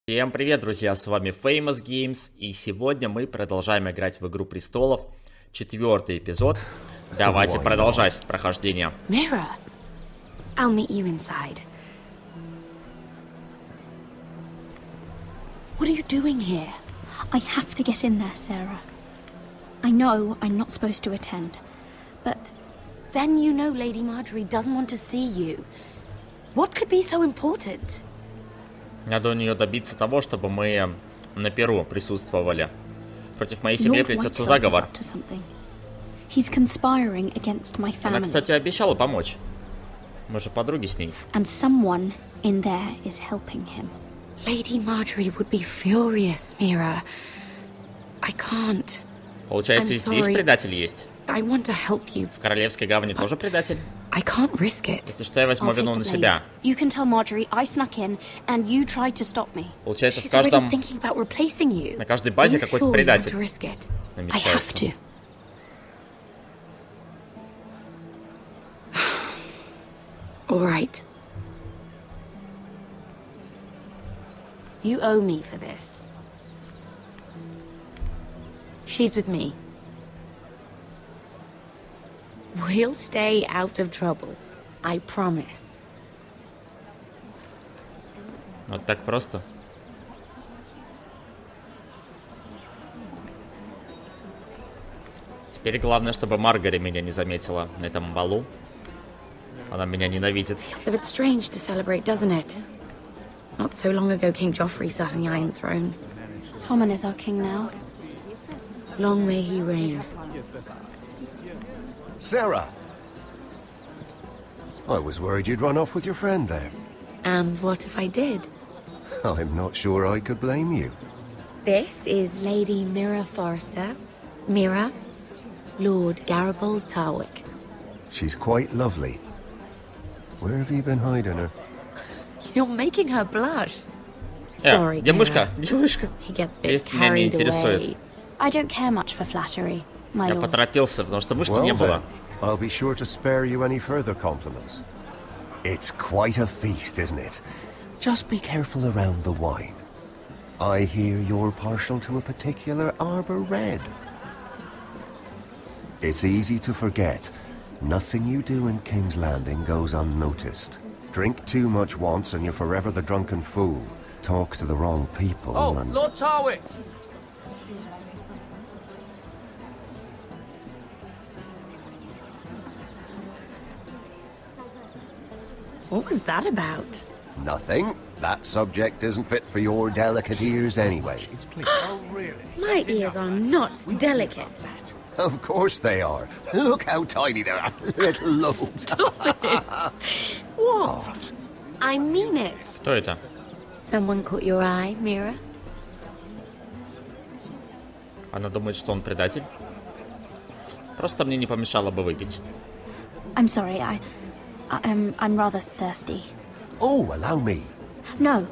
Всем привет, друзья, с вами Famous Games, и сегодня мы продолжаем играть в Игру Престолов, 4-й эпизод. Давайте продолжать прохождение. Mirror, I'll meet you inside. What are you doing here? I have to get in there, Sarah. I know I'm not supposed to attend, but... Then you know Lady Marjorie doesn't want to see you. What could be so important? Надо у нее добиться того, чтобы мы на Перу присутствовали. Против моей семьи придется заговор. Она, кстати, обещала помочь. Мы же подруги с ней. Lady Marjorie would be furious, Mira. I can't. Получается, и здесь предатель есть. I want to help you. В Королевской гавани тоже предатель. I can't risk it. Если что, я возьму вину на себя. You can tell Marjorie I snuck in and you tried to stop me. Получается, She's в каждом... thinking about replacing you. На каждой базе какой-то предатель намечается. I have to. All right. You owe me for this. She's with me. We'll stay out of trouble. I promise. Вот так просто. Теперь главное, чтобы Маргари меня не заметила на этом балу. Она меня ненавидит. Feels a bit strange to celebrate, doesn't it? Not so long ago, King Joffrey sat on the Iron Throne. Tommen is our king now. Long may he reign. Sarah! I was worried you'd run off with your friend there. And what if I did? I'm not sure I could blame you. This is Lady Mira Forrester. Mira, Lord Garibald Tarwick. She's quite lovely. Where have you been hiding her? You're making her blush. Sorry, девушка. He gets a bit Есть меня не carried интересует. away. I don't care much for flattery, my Я lord. поторопился, потому что мышки не Well было. then, I'll be sure to spare you any further compliments. It's quite a feast, isn't it? Just be careful around the wine. I hear you're partial to a particular arbor red. It's easy to forget. Nothing you do in King's Landing goes unnoticed. Drink too much once and you're forever the drunken fool. Talk to the wrong people and... Lord Tarwick! What was that about? Nothing. That subject isn't fit for your delicate ears anyway. Oh, really? My ears are not delicate. Of course they are. Look how tiny they are. Little lobes. Stop it. What? I mean it. Кто это? Someone caught your eye, Mira? Она думает, что он предатель. Просто мне не помешало бы выпить. I'm sorry, I'm rather thirsty. Oh, allow me. No,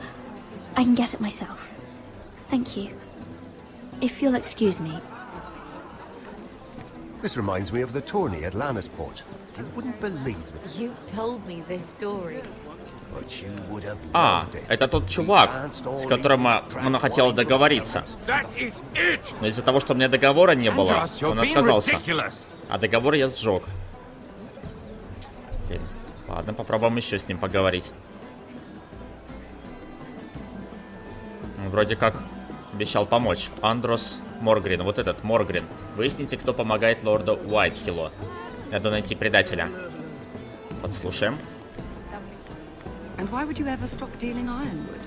I can get it myself. Thank you. If you'll excuse me. This reminds me of the tourney at Lannisport. You wouldn't believe it. You told me this story. But you would have А, loved it. это тот чувак, с которым она хотела договориться. Но из-за того, что у меня договора не было, он отказался. А договор я сжег. Блин. Ладно, попробуем еще с ним поговорить. Он вроде как обещал помочь. Андрос Моргрин, вот этот Моргрин. Выясните, кто помогает лорду Уайтхиллу. Надо найти предателя. Подслушаем. And why would you ever stop dealing ironwood?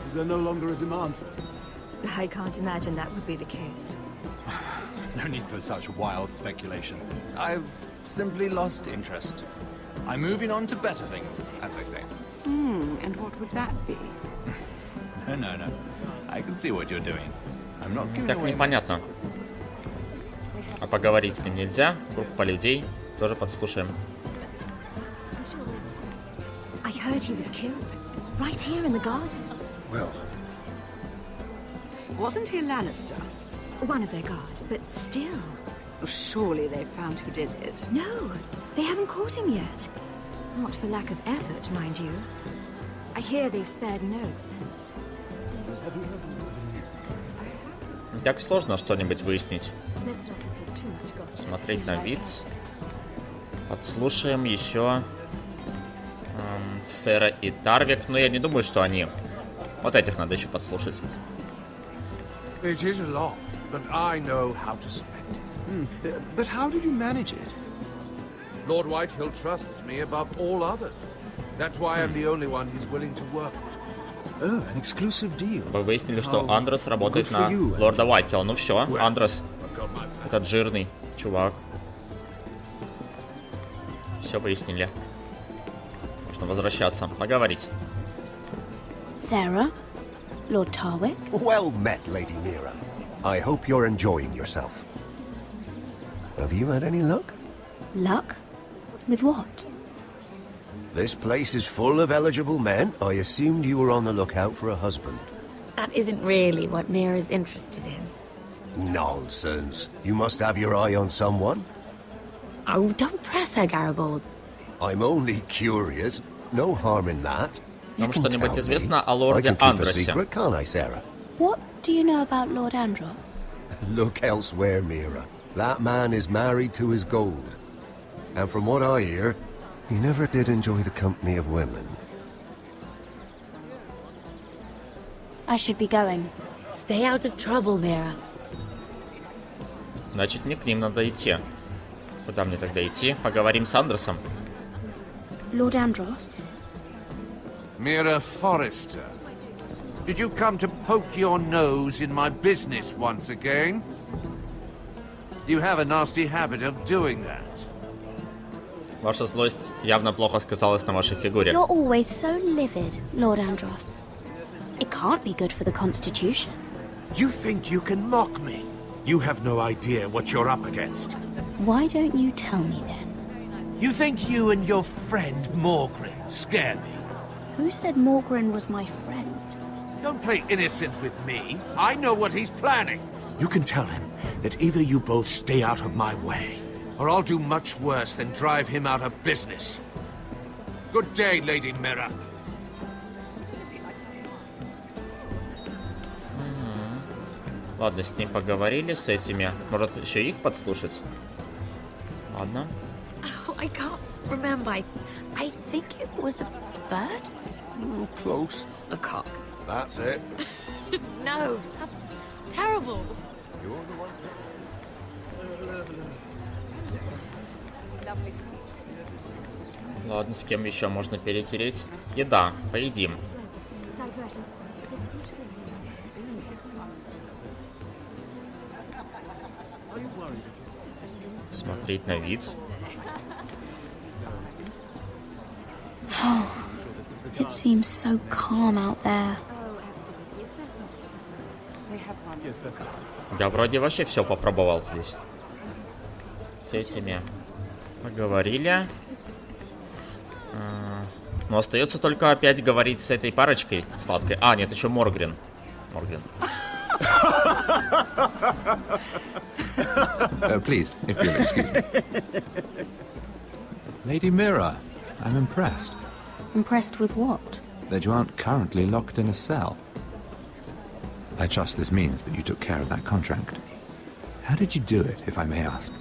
Is there no longer a demand for it? I can't imagine that would be the case. No need for such wild speculation. I've simply lost interest. I'm moving on to better things, as they say. And what would that be? No. I can see what you're doing. I'm not giving Так away непонятно. А поговорить с ним нельзя. Группа людей. Тоже подслушаем. I heard he was killed. Right here in the garden. Well, Wasn't he a Lannister? One of their guard, but still. Well, surely they found who did it. No, they haven't caught him yet. Not for lack of effort, mind you. I hear they've spared no expense. Не так сложно что-нибудь выяснить. Let's not repeat too much gossip. Смотреть на вид. Подслушаем еще Сэра и Тарвик. Но я не думаю, что они... Вот этих надо еще подслушать. It is a lot, but I know how to spend it. But how did you manage it? Lord Whitehill trusts me above all others. That's why I'm the only one he's willing to work with. Oh, an exclusive deal. Вы выяснили, что Андрос работает на лорда Уайтхилла. Ну все, Андрос, этот жирный чувак. Все выяснили. Можно возвращаться, поговорить. Sarah? Lord Tarwick? Well met, Lady Mira. I hope you're enjoying yourself. Have you had any luck? Luck? With what? This place is full of eligible men. I assumed you were on the lookout for a husband. That isn't really what Mira's interested in. Nonsense. You must have your eye on someone. Oh, don't press her, Garibaldi. I'm only curious. No harm in that. Вам что-нибудь известно о лорде I can keep a Андросе? secret, can't I, Sarah? What do you know about Lord Andros? Look elsewhere, Mira. That man is married to his gold. And from what I hear, he never did enjoy the company of women. I should be going. Stay out of trouble, Mira. Значит, не к ним надо идти. Куда мне тогда идти? Поговорим с Андросом. Lord Andros? Mira Forrester, did you come to poke your nose in my business once again? You have a nasty habit of doing that. Ваша злость явно плохо сказалась на вашей фигуре. You're always so livid, Lord Andros. It can't be good for the Constitution. You think you can mock me? You have no idea what you're up against. Why don't you tell me then? You think you and your friend Morgrin scare me? Who said Morgrin was my friend? Don't play innocent with me. I know what he's planning. You can tell him that either you both stay out of my way, or I'll do much worse than drive him out of business. Good day, Lady Mira. Ладно, с ним поговорили, с этими. Может, еще их подслушать? Ладно. Oh, I can't remember. I think it was a bird? Close. A cock. That's it. No, that's terrible. You're the one Ладно, с кем еще можно перетереть? Еда, поедим. Смотреть на вид. It seems so calm out there. Я вроде вообще все попробовал здесь. С этими поговорили. Но остается только опять говорить с этой парочкой сладкой. А, нет, еще Моргрин. Моргрин. Please, if you'll excuse me. Lady Mira, I'm impressed Impressed with what? that you aren't currently locked in a cell. I trust this means that you took care of that contract. How did you do it, if I may ask?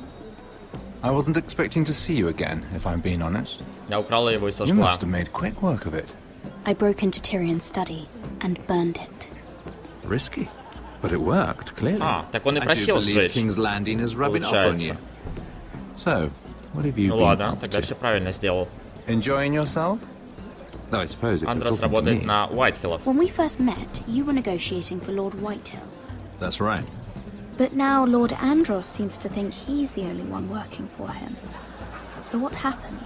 I wasn't expecting to see you again, if I'm being honest. Я украла его и You сожгла. must have made quick work of it. I broke into Tyrion's study and burned it. Risky, but it worked, clearly. А, так он и I do просил believe сжечь. King's Landing is rubbing off on you. So, what have you Ну been ладно, up тогда to? все правильно сделал. Enjoying yourself? Though I suppose if you're Андрос talking to работает me, на Уайтхиллов. When we first met, you were negotiating for Lord Whitehill. that's right. But now Lord Andros seems to think he's the only one working for him. So what happened?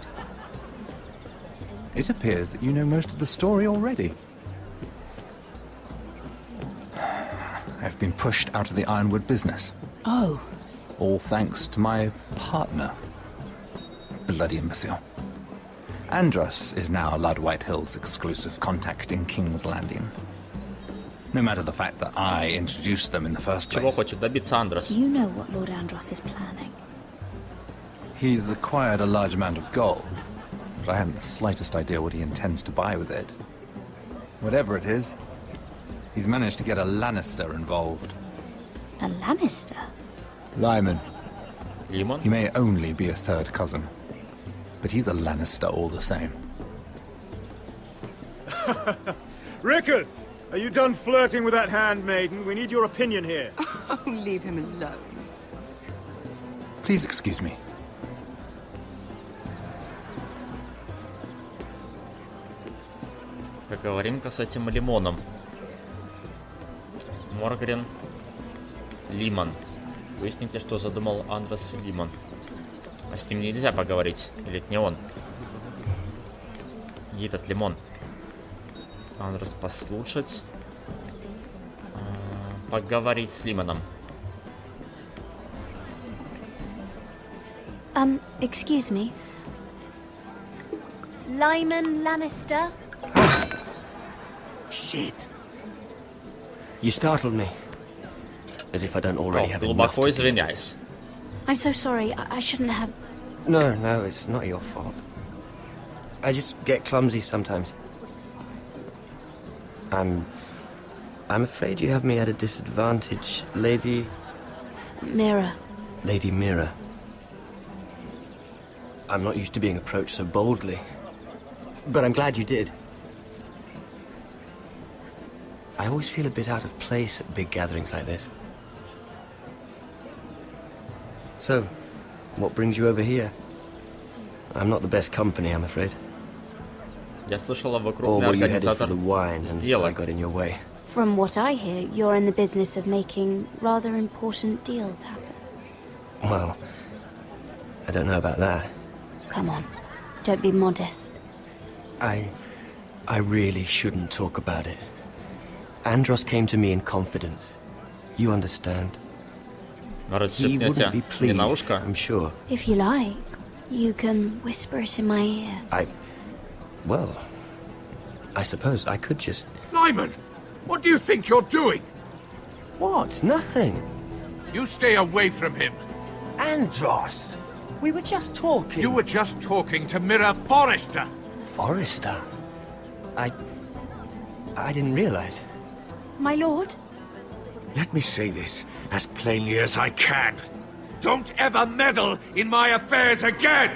It appears that you know most of the story already. I've been pushed out of the ironwood business, Oh, all thanks to my partner. Bloody imbecile. Andros is now Lord Whitehill's exclusive contact in King's Landing. No matter the fact that I introduced them in the first Чего place. хочет добиться Андрос? you know what Lord Andros is planning. He's acquired a large amount of gold, but I haven't the slightest idea what he intends to buy with it. Whatever it is, he's managed to get a Lannister involved. A Lannister? Lyman. Лимон? He may only be a third cousin, but he's a Lannister all the same. Rickard, are you done flirting with that handmaiden? We need your opinion here. Oh, leave him alone. Please excuse me. Поговорим-ка с этим лимоном. Моргрен. Лимон. Выясните, что задумал Андрос Лимон. А с ним нельзя поговорить. Или это не он? Где этот лимон? Андрос послушать. Поговорить с Лимоном. Excuse me. Lyman Lannister? Shit. You startled me. As if I don't already have enough Глубоко to do. извиняюсь. I'm so sorry. I shouldn't have. No, it's not your fault. I just get clumsy sometimes. I'm afraid you have me at a disadvantage, Lady Mira. Lady Mira. I'm not used to being approached so boldly, but I'm glad you did. I always feel a bit out of place at big gatherings like this. So, what brings you over here? I'm not the best company, I'm afraid. Я слышала, вы Or крупный were you headed for организатор the wine and I сделок. got in your way? From what I hear, you're in the business of making rather important deals happen. Well, I don't know about that. Come on, don't be modest. I really shouldn't talk about it. Andros came to me in confidence. You understand? Народ, He шепнете wouldn't be мне на pleased, ушко. I'm sure. If you like, you can whisper it in my ear. Well, I suppose I could just... Lyman! What do you think you're doing? What? Nothing. You stay away from him. Andros! We were just talking. You were just talking to Mira Forrester. Forrester? I didn't realize. My lord? Let me say this as plainly as I can. Don't ever meddle in my affairs again!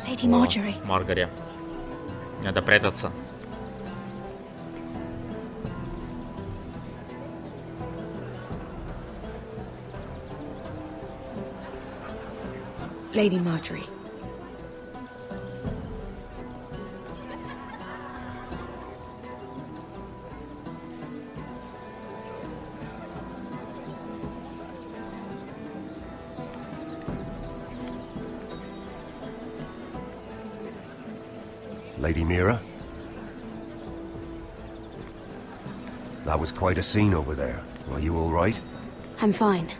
Lady Marjorie. Маргари. Надо прятаться. Lady Marjorie. Lady Mira? That was quite a scene over there. Are you all right? I'm fine.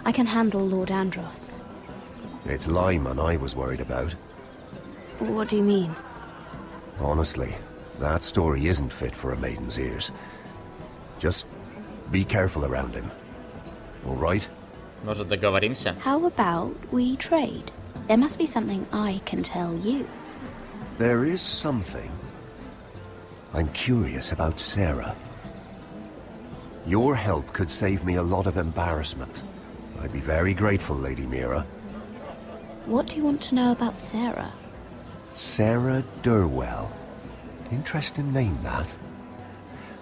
I can handle Lord Andros. It's Lyman I was worried about. What do you mean? Honestly, that story isn't fit for a maiden's ears. Just be careful around him. All right? Может, договоримся? How about we trade? There must be something I can tell you. There is something. I'm curious about Sarah. Your help could save me a lot of embarrassment. I'd be very grateful, Lady Mira. What do you want to know about Sarah? Sarah Durwell. Interesting name, that.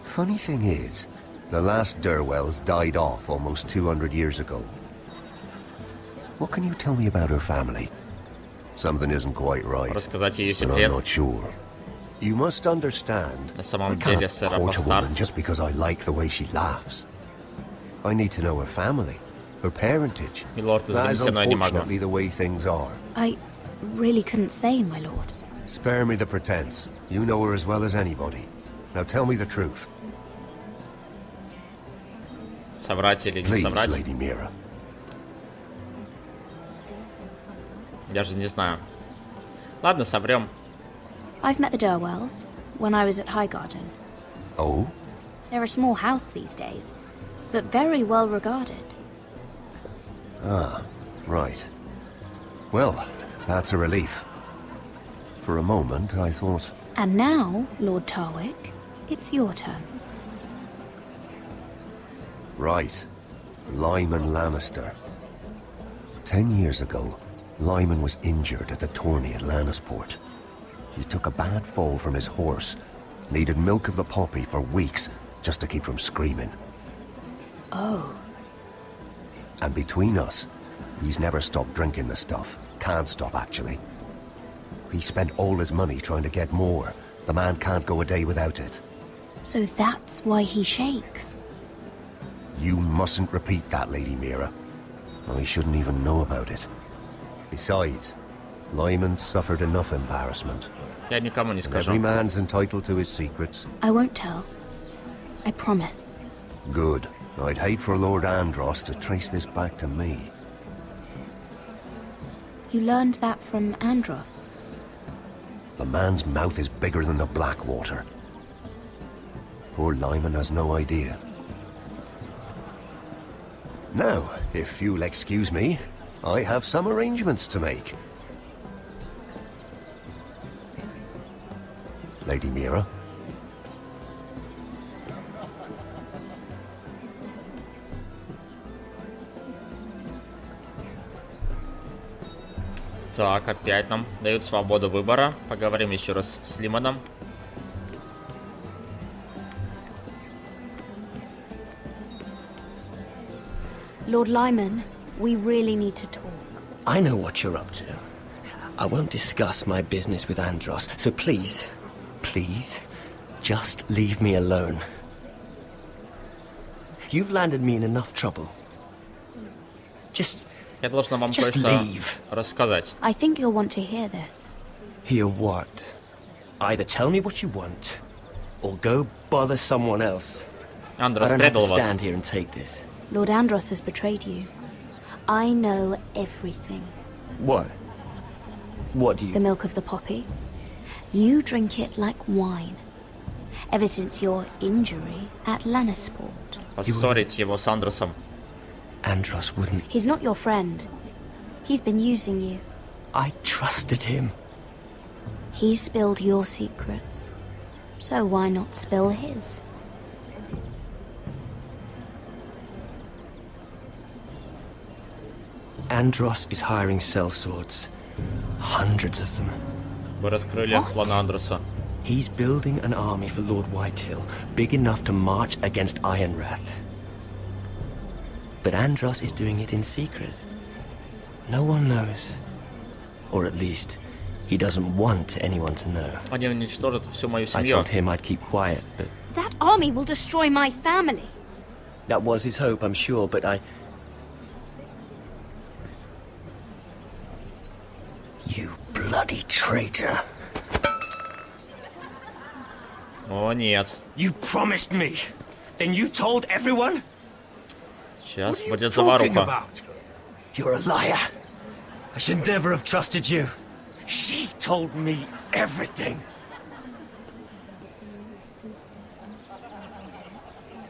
Funny thing is, the last Durwells died off almost 200 years ago. What can you tell me about her family? Something isn't quite right. Рассказать ее But I'm секрет. not sure. You must understand, На I самом деле, can't Сара court a Бастард. woman just because I like the way she laughs. I need to know her family, her parentage. Милорд, That is извините, но я не могу. unfortunately the way things are. I really couldn't say, my lord. Spare me the pretense. You know her as well as anybody. Now tell me the truth. Соврать или не Please, соврать? Lady Mira. Я же не знаю. Ладно, соврем. I've met the Durwells when I was at Highgarden. Oh? They're a small house these days, but very well regarded. Ah, Right. Well, that's a relief. For a moment, I thought... And now, Lord Tarwick, it's your turn. Right. Lyman Lannister. 10 years ago, Lyman was injured at the tourney at Lannisport. He took a bad fall from his horse. Needed milk of the poppy for weeks just to keep from screaming. Oh. And between us, he's never stopped drinking the stuff. Can't stop, actually. He spent all his money trying to get more. The man can't go a day without it. So that's why he shakes. You mustn't repeat that, Lady Mira. I shouldn't even know about it. Besides, Lyman suffered enough embarrassment. Я никому не скажу. Every man's entitled to his secrets. I won't tell. I promise. Good. I'd hate for Lord Andros to trace this back to me. You learned that from Andros? The man's mouth is bigger than the Blackwater. Poor Lyman has no idea. Now, if you'll excuse me, I have some arrangements to make. Lady Mira? Так, опять нам дают свободу выбора. Поговорим еще раз с Лимоном. Lord Lyman, we really need to talk. I know what you're up to. I won't discuss my business with Andros, so please, please, just leave me alone. You've landed me in enough trouble. Я должен вам Just кое-что leave. рассказать. I think you'll want to hear this. Hear what? Either tell me what you want, or go bother someone else. Андрос I don't have to предал вас. stand here and take this. Lord Andros has betrayed you. I know everything. What? What do you... The milk of the poppy. You drink it like wine. Ever since your injury at Lannisport. Поссорить его с Андросом. Andros wouldn't... He's not your friend. He's been using you. I trusted him. He spilled your secrets. So why not spill his? Andros is hiring sellswords. Hundreds of them. Вы раскрыли планы Андроса. He's building an army for Lord Whitehill, big enough to march against Ironrath. But Andros is doing it in secret. No one knows. Or at least, he doesn't want anyone to know. Они уничтожат всю мою I семью. told him I'd keep quiet, but... That army will destroy my family. That was his hope, I'm sure, but I... You bloody traitor. О, нет. You promised me. Then you told everyone? Сейчас будет заваруха. You're a liar. I should never have trusted you. She told me everything.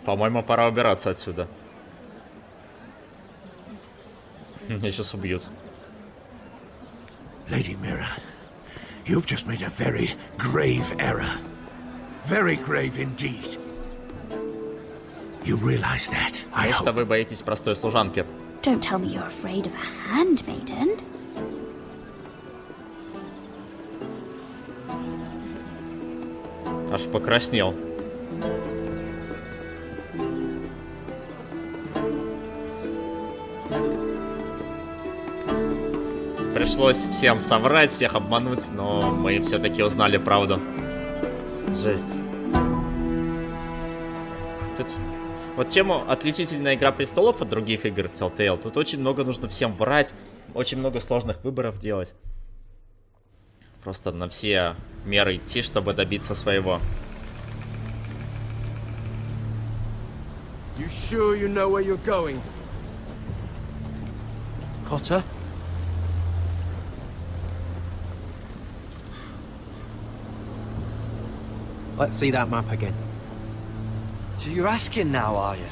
По-моему, пора убираться отсюда. Меня сейчас убьют. Lady Mira, you've just made a very grave error. Very grave indeed. You realize that, I Потому что hope. вы боитесь простой служанки. Don't tell me you're afraid of a handmaiden. Аж покраснел. Пришлось всем соврать, всех обмануть, но мы все-таки узнали правду. Жесть. Тут... Вот чем отличительная Игра Престолов от других игр Telltale, тут очень много нужно всем врать, очень много сложных выборов делать. Просто на все меры идти, чтобы добиться своего. You sure you know where you're going? Cotter? Let's see that map again. So you're asking now, are you?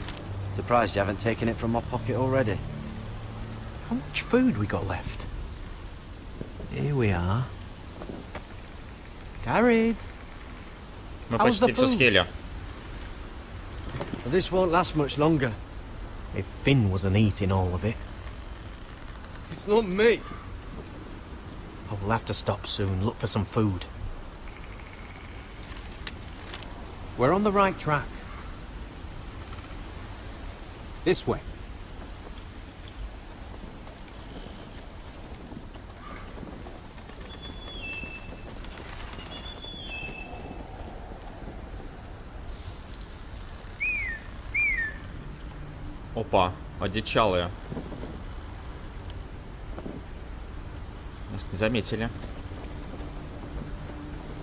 Surprised you haven't taken it from my pocket already. How much food we got left? Here we are. Carried. Мы How's почти the все food? съели. Well, this won't last much longer. If Finn wasn't eating all of it. It's not me. I will have to stop soon, look for some food. We're on the right track. This way. Опа, одичалые. Нас не заметили.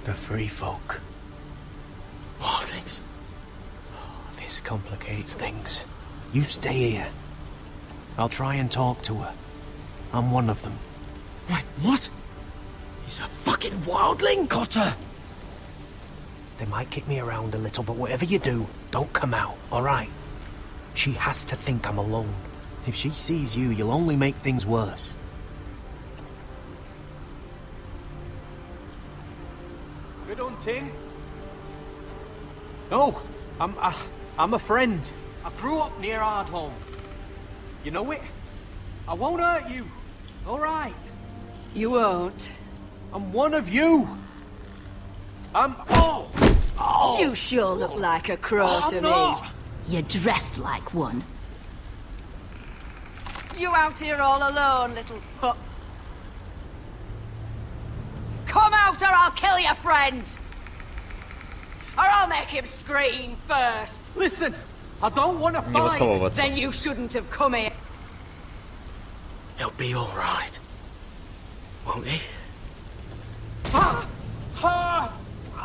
The free folk. Wildlings. This complicates things. You stay here. I'll try and talk to her. I'm one of them. Wait, what? He's a fucking wildling? Cotter! They might kick me around a little, but whatever you do, don't come out, alright? She has to think I'm alone. If she sees you, you'll only make things worse. Good hunting. No, I'm a friend. I grew up near Ardholm. You know it? I won't hurt you. All right. You won't. I'm one of you. Oh! You sure look like a crow to me. You're dressed like one. You out here all alone, little pup. Come out or I'll kill your friend. Or I'll make him scream first. Listen, I don't want to Не fight. высовываться. Then you shouldn't have come here. He'll be alright. Won't he?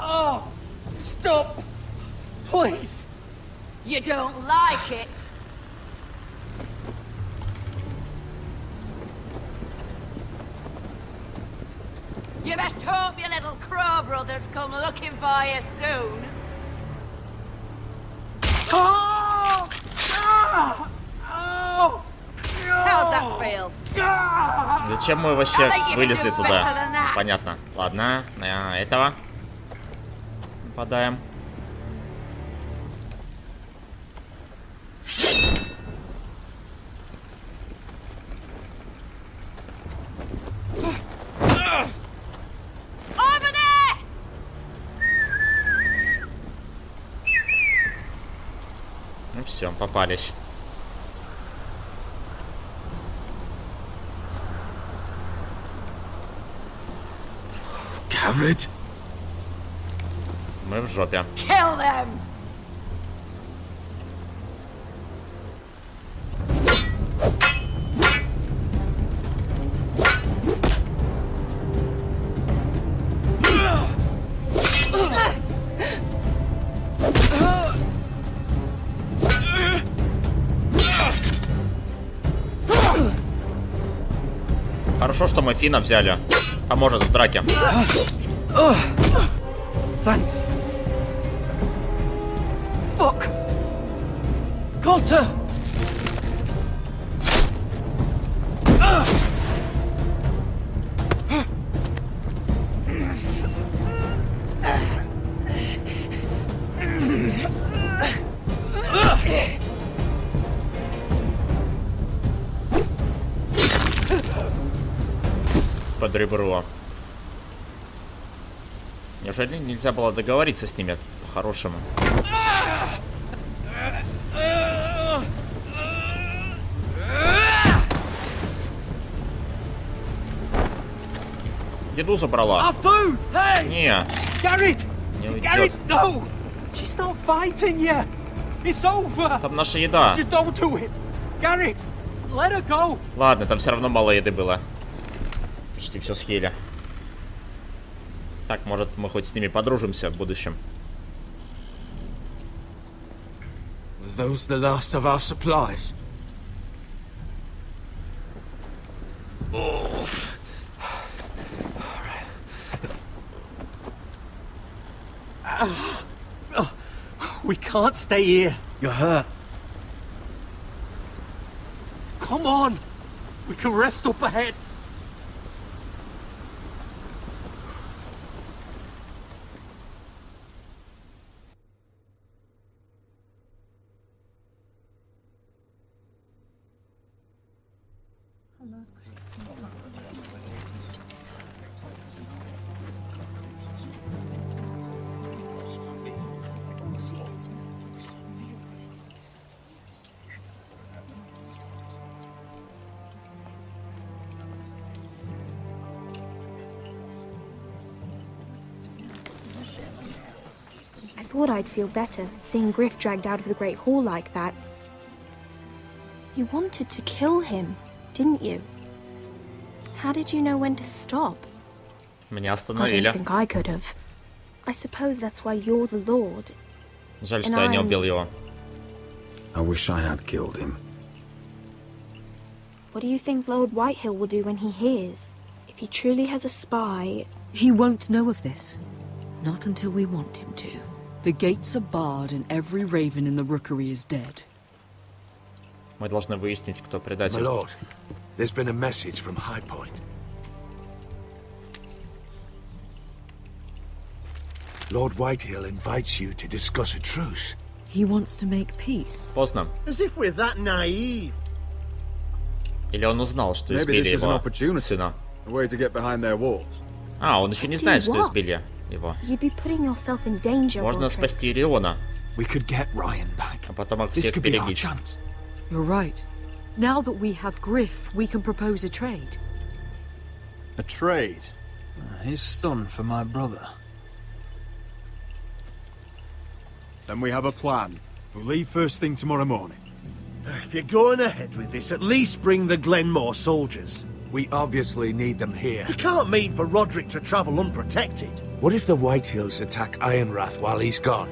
Oh! Stop! Please! You don't like it. You best hope your little crow brothers come looking for you soon. Oh! Ah! Oh! How's that feel? Зачем мы вообще вылезли туда? Понятно. Ладно, на этого нападаем. Over there! Ну все, попались. Garrett? Мы в жопе. Kill them! Хорошо, что мы Фина взяли. Поможет в драке. Thanks. Fuck! Cotter! Под ребро. Неужели нельзя было договориться с ними по-хорошему? Еду забрала. Food! Hey! Не, Garrett! не уйдет. Garrett, no! She's not fighting you! It's over! Там наша еда. Just don't do it! Garrett! Let her go! Ладно, там все равно мало еды было. Почти все съели. Так, может, мы хоть с ними подружимся в будущем. Those the last of our supplies? We can't stay here. You're hurt. Come on! We can rest up ahead. I thought I'd feel better seeing Griff dragged out of the Great Hall like that. You wanted to kill him, didn't you? How did you know when to stop? Меня I остановили. don't think I could have. I suppose that's why you're the Lord. Жаль, что я не убил его. I wish I had killed him. What do you think Lord Whitehill will do when he hears? If he truly has a spy... He won't know of this. Not until we want him to. The gates are barred and every raven in the rookery is dead. Мы должны выяснить, кто предатель. My lord, there's been a message from High Point. Lord Whitehill invites you to discuss a truce. He wants to make peace. Поздно. As if we're that naive. Или он узнал, что Maybe избили this is an его opportunity. сына. A way to get behind their walls. А, он еще не знает, что избили его. You'd be putting yourself in danger, Можно Roderick. спасти Риона, We could get Ryan back. а потом их This всех could be our перебить. chance. You're right. Now that we have Griff, we can propose a trade. A trade? His son for my brother. Then we have a plan. We'll leave first thing tomorrow morning. If you're going ahead with this, at least bring the Glenmore soldiers. We obviously need them here. You can't mean for Roderick to travel unprotected. What if the Whitehills attack Ironrath while he's gone?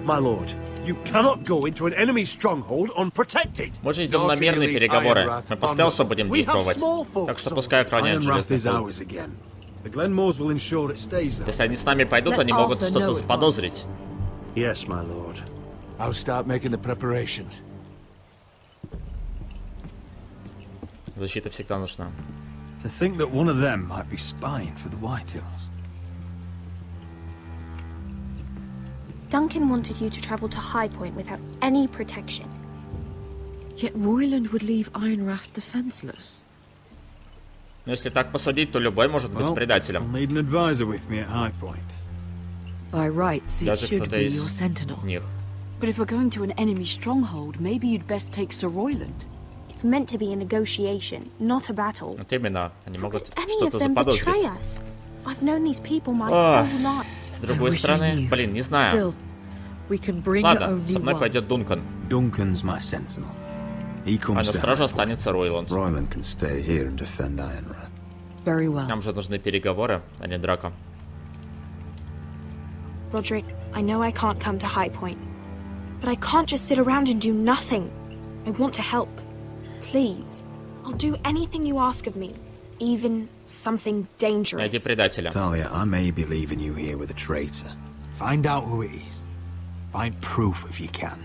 My lord, you cannot go into an enemy stronghold unprotected. Мы же идем на мирные переговоры. Мы по стелсу будем действовать. Так что пускай охраняют Ironrath is железный ours again. The Glenmores will ensure it stays there. Если они с нами пойдут, Let они могут Arthur что-то know at заподозрить. Yes, my lord. I'll start making the preparations. Защита всегда нужна. To think that one of them might be spying for the Whitehills. Duncan wanted you to travel to High Point without any protection. Yet Royland would leave Ironrath defenseless. Но если так посудить, то любой может быть I'll предателем. need an advisor with me at High Point. By rights, it Даже should кто-то be из your sentinel. них. But if we're going to an enemy stronghold, maybe you'd best take Sir Royland. It's meant to be a negotiation, not a battle. Вот именно, они могут Any of что-то them betray заподозрить. us? I've known these people my Ах, whole life. с другой стороны, блин, не знаю. Still, we can bring Ладно, only со мной one. пойдет Дункан, Duncan's my sentinel. He а comes на to страже High Point. останется Ройланд. Royland can stay here and defend Ironrath. Very well. Нам же нужны переговоры, а не драка. Roderick, I know I can't come to High Point, but I can't just sit around and do nothing. I want to help. Please, I'll do anything you ask of me, even something dangerous. Найди предателя. Talia, I may be leaving you here with a traitor. Find out who it is. Find proof if you can.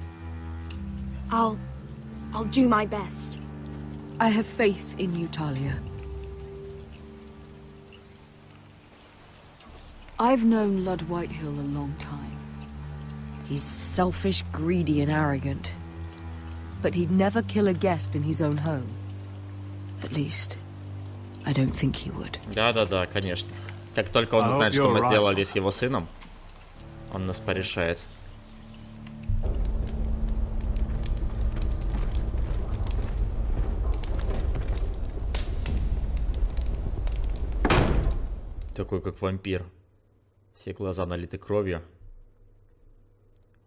I'll do my best. I have faith in you, Talia. I've known Lud Whitehill a long time. He's selfish, greedy, and arrogant. But he'd never kill a guest in his own home. At least, I don't think he would. Да-да-да, конечно. Как только он I узнает, hope что мы you're right. сделали с его сыном, он нас порешает. Такой, как вампир. Все глаза налиты кровью.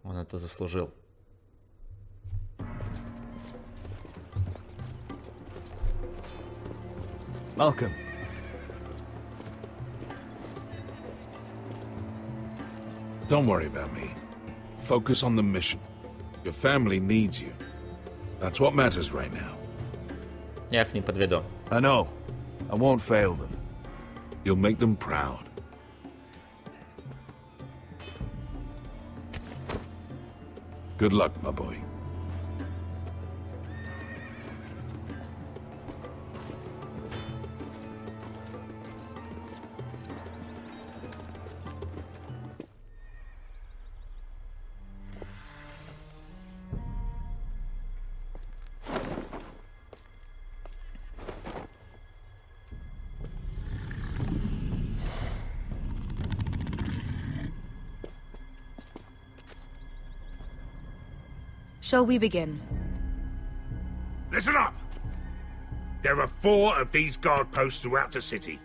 Он это заслужил. Malcolm. Don't worry about me. Focus on the mission. Your family needs you. That's what matters right now. Я их не подведу. I know. I won't fail them. You'll make them proud. Good luck, my boy. Shall we begin? Listen up! There are 4 of these guard posts throughout the city.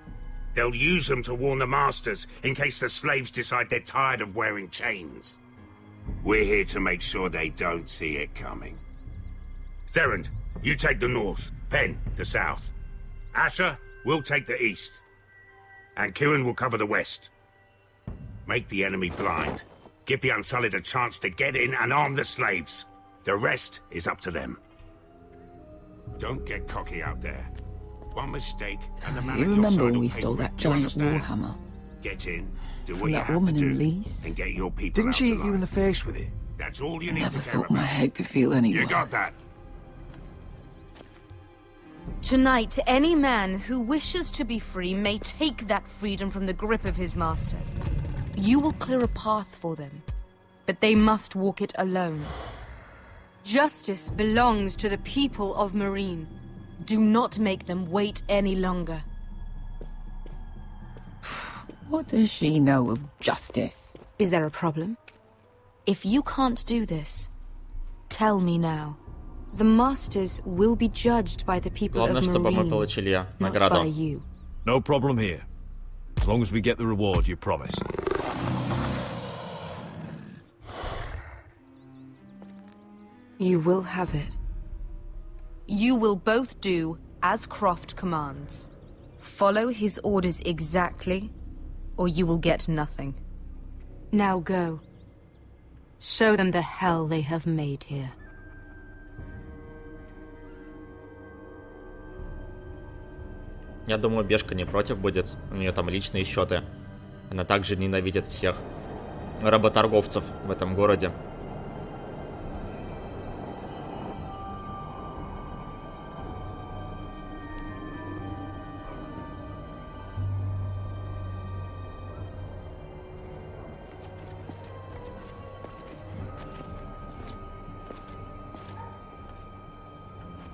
They'll use them to warn the masters in case the slaves decide they're tired of wearing chains. We're here to make sure they don't see it coming. Therend, you take the north. Penn, the south. Asher, we'll take the east. And Kieran will cover the west. Make the enemy blind. Give the Unsullied a chance to get in and arm the slaves. The rest is up to them. Don't get cocky out there. One mistake, and the man You at your remember side when will we pay stole for it. that Do you giant understand? warhammer? Get in, do From what you that have woman to in do, Lease? and get your people Didn't out she hit alive. you in the face with it? That's all you need Never to care thought my about. head could feel any You worse. got that? Tonight, any man who wishes to be free may take that freedom from the grip of his master. You will clear a path for them, but they must walk it alone. Justice belongs to the people of Meereen. Do not make them wait any longer. What does she know of justice? Is there a problem? If you can't do this, tell me now. The masters will be judged by the people Главное, of чтобы мы Meereen, получили not by награду. you. No problem here. As long as we get the reward you promised. You will have it. You will both do as Croft commands. Follow his orders exactly, or you will get nothing. Now go. Show them the hell they have made here. Я думаю, Бешка не против будет. У нее там личные счеты. Она также ненавидит всех работорговцев в этом городе.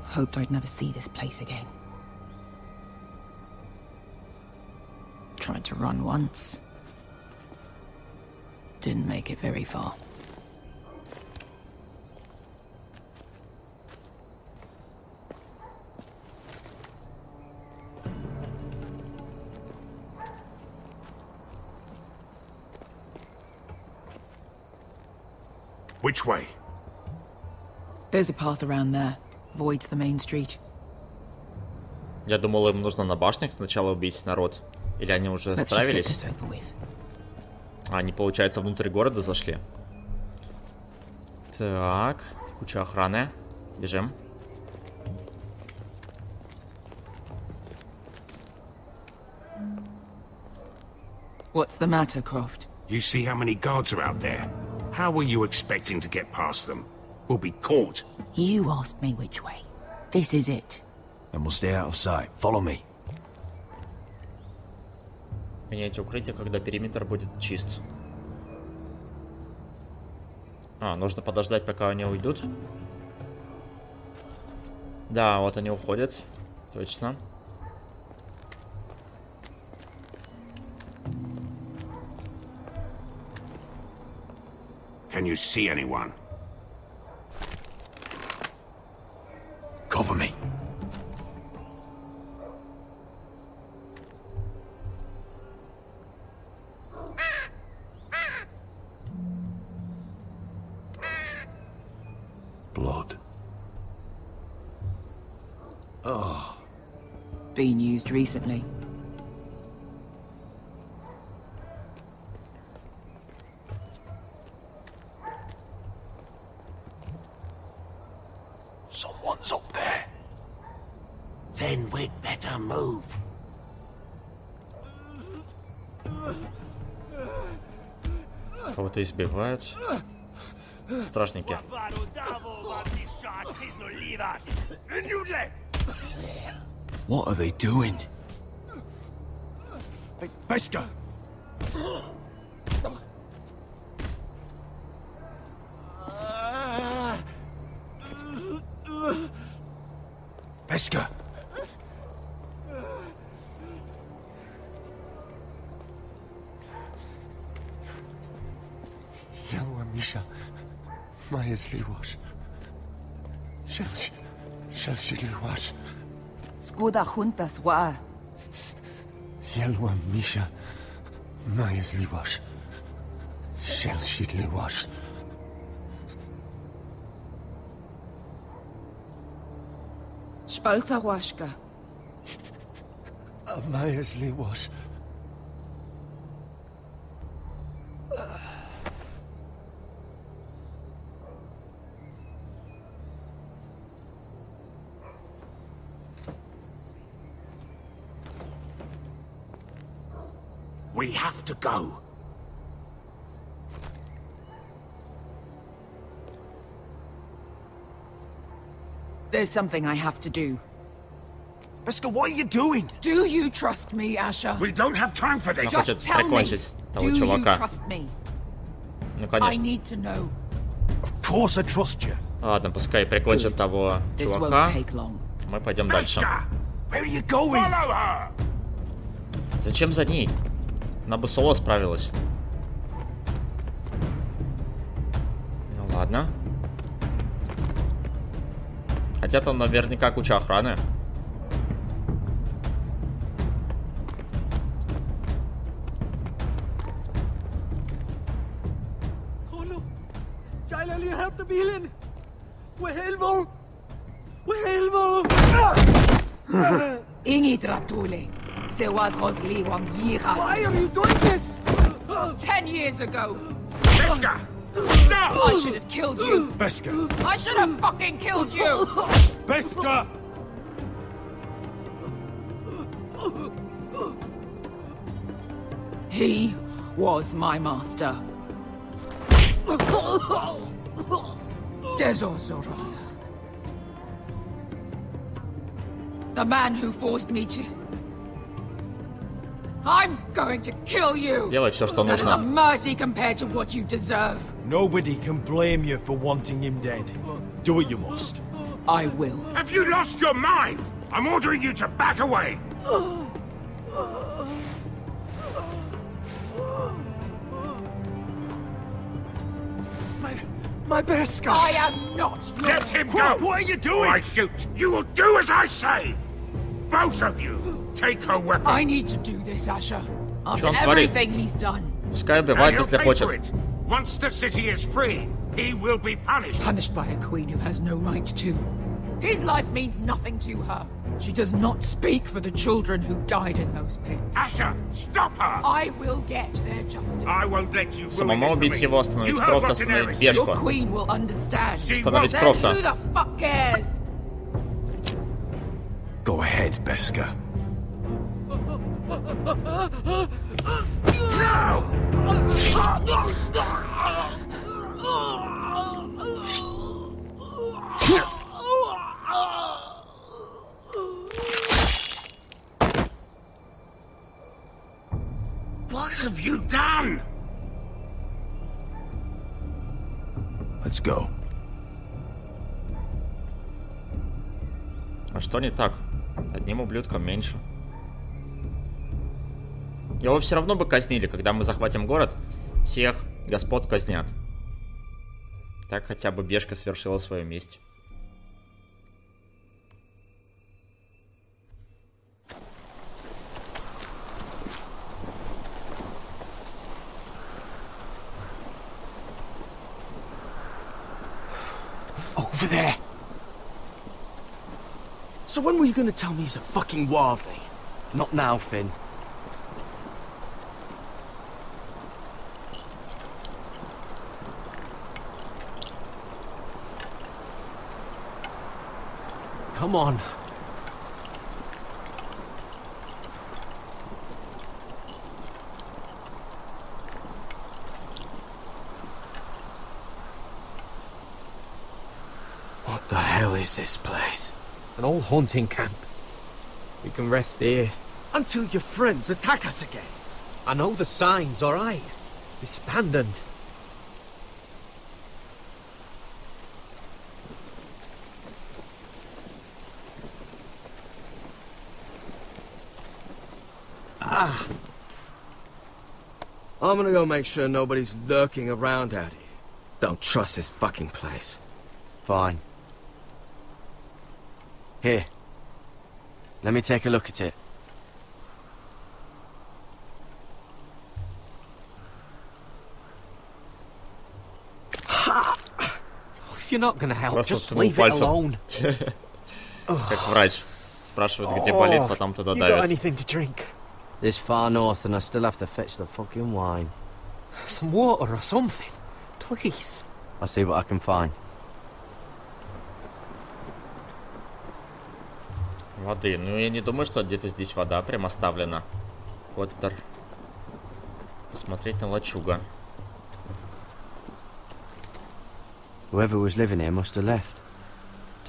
Hoped I'd never see this place again. Tried to run once. Didn't make it very far. Which way? There's a path around there. Voids the main street. Я думал, им нужно на башнях сначала убить народ. Или они уже Let's just get справились? this over with. А, они, получается, внутрь города зашли. Так, куча охраны. Бежим. What's the matter, Croft? You see how many guards are out there? How were you expecting to get past them? We'll be caught. You asked me which way. This is it. And we'll stay out of sight. Follow me. Меняйте укрытие, когда периметр будет чист. А, нужно подождать, пока они уйдут. Да, вот они уходят. Точно. Can you see anyone? Cover me. Blood. Oh. Been used recently. Someone's up there. Then we'd better move. Кого-то избивают. Стражники. What are they doing? Hey, Beskar! Beskar! Yellow Misha, my Sliwash. Shelshidluash. Skuda juntas wa. Yelwa Misha. Mayasliwash. Shelshidluash. Spalsa washka. Mayasliwash. We have to go. There's something I have to do. Beska, what are you doing? Do you trust me, Asher? We don't have time for this. Just tell me. Do you trust me? Ну, I конечно. need to know. Of course I trust you. Ладно, пускай прикончит того This won't чувака. take long. Мы пойдем дальше. Where are you going? Follow her. Зачем за ней? Она бы соло справилась. Ну ладно. Хотя там наверняка куча охраны. Ingi Dratule. Se was Rosli wam Yiras. Why are you doing this? 10 years ago. Beska! Stop! I should have killed you. Beska! I should have fucking killed you. Beska! He was my master. Dezozoraza. The man who forced me to... I'm going to kill you! Делай все, что That is a нужно. mercy compared to what you deserve. Nobody can blame you for wanting him dead. Do what you must. I will. Have you lost your mind? I'm ordering you to back away. My Beska! I am not your... Let him go! What are you doing? Or I shoot! You will do as I say! Both of you! Take her weapon! I need to do this, Asher. After он творит? everything he's done. Пускай And убивает, he'll если pay for хочет. it. Once the city is free, he will be punished. Punished by a queen who has no right to. His life means nothing to her. She does not speak for the children who died in those pits. Asher, stop her! I will get their justice. I won't let you ruin Самому this for убить me. его, остановить You Крофта, have остановить Daenerys. Your Бешку. queen will understand. She Остановить Then Крофта. who the fuck cares? Go ahead, Beska. What have you done? Let's go. А что не так? Одним ублюдком меньше. Его все равно бы казнили, когда мы захватим город. Всех господ казнят. Так хотя бы Бешка свершила свою месть. Over there! So when were you gonna tell me he's a fucking wildling? Not now, Finn. Come on. What the hell is this place? An old hunting camp. We can rest here. Until your friends attack us again. I know the signs, alright? It's abandoned. I'm gonna go make sure nobody's lurking around out here. Don't trust this fucking place. Fine. Here. Let me take a look at it. If you're not gonna help, Просто just ткнул leave it пальцем. alone. Как врач. Спрашивает, где болит, потом туда You got давит. anything to drink? This far north and I still have to fetch the fucking wine. Some water or something, please. I'll see what I can find. Воды. Ну, я не думаю, что где-то здесь вода прям оставлена. Коттер. Посмотреть на лачуга. Whoever was living here must have left.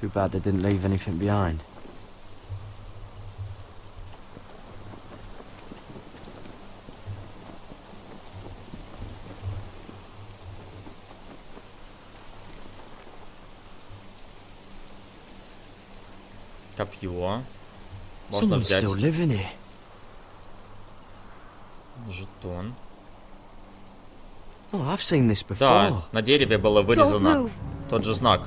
Too bad they didn't leave anything behind. Копье. Можно Someone's взять. still living here. Жетон. Oh, I've seen this before. Да, на дереве было вырезано тот же знак.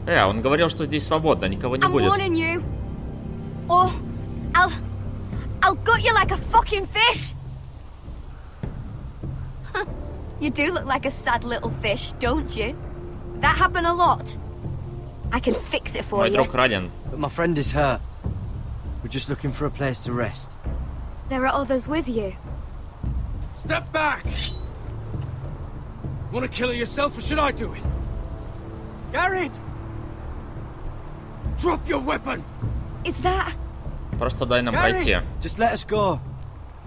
Он говорил, что здесь свободно, никого не будет. I'm warning you. Or I'll gut you like a fucking fish. You do look like a sad little fish, don't you? That happen a lot. I can fix it for Мой you. друг ранен. But my friend is hurt. We're just looking for a place to rest. There are others with you. Step back! Want to kill her yourself, or should I do it? Garrett! Drop your weapon! Is that... Просто дай нам пройти. Just let us go.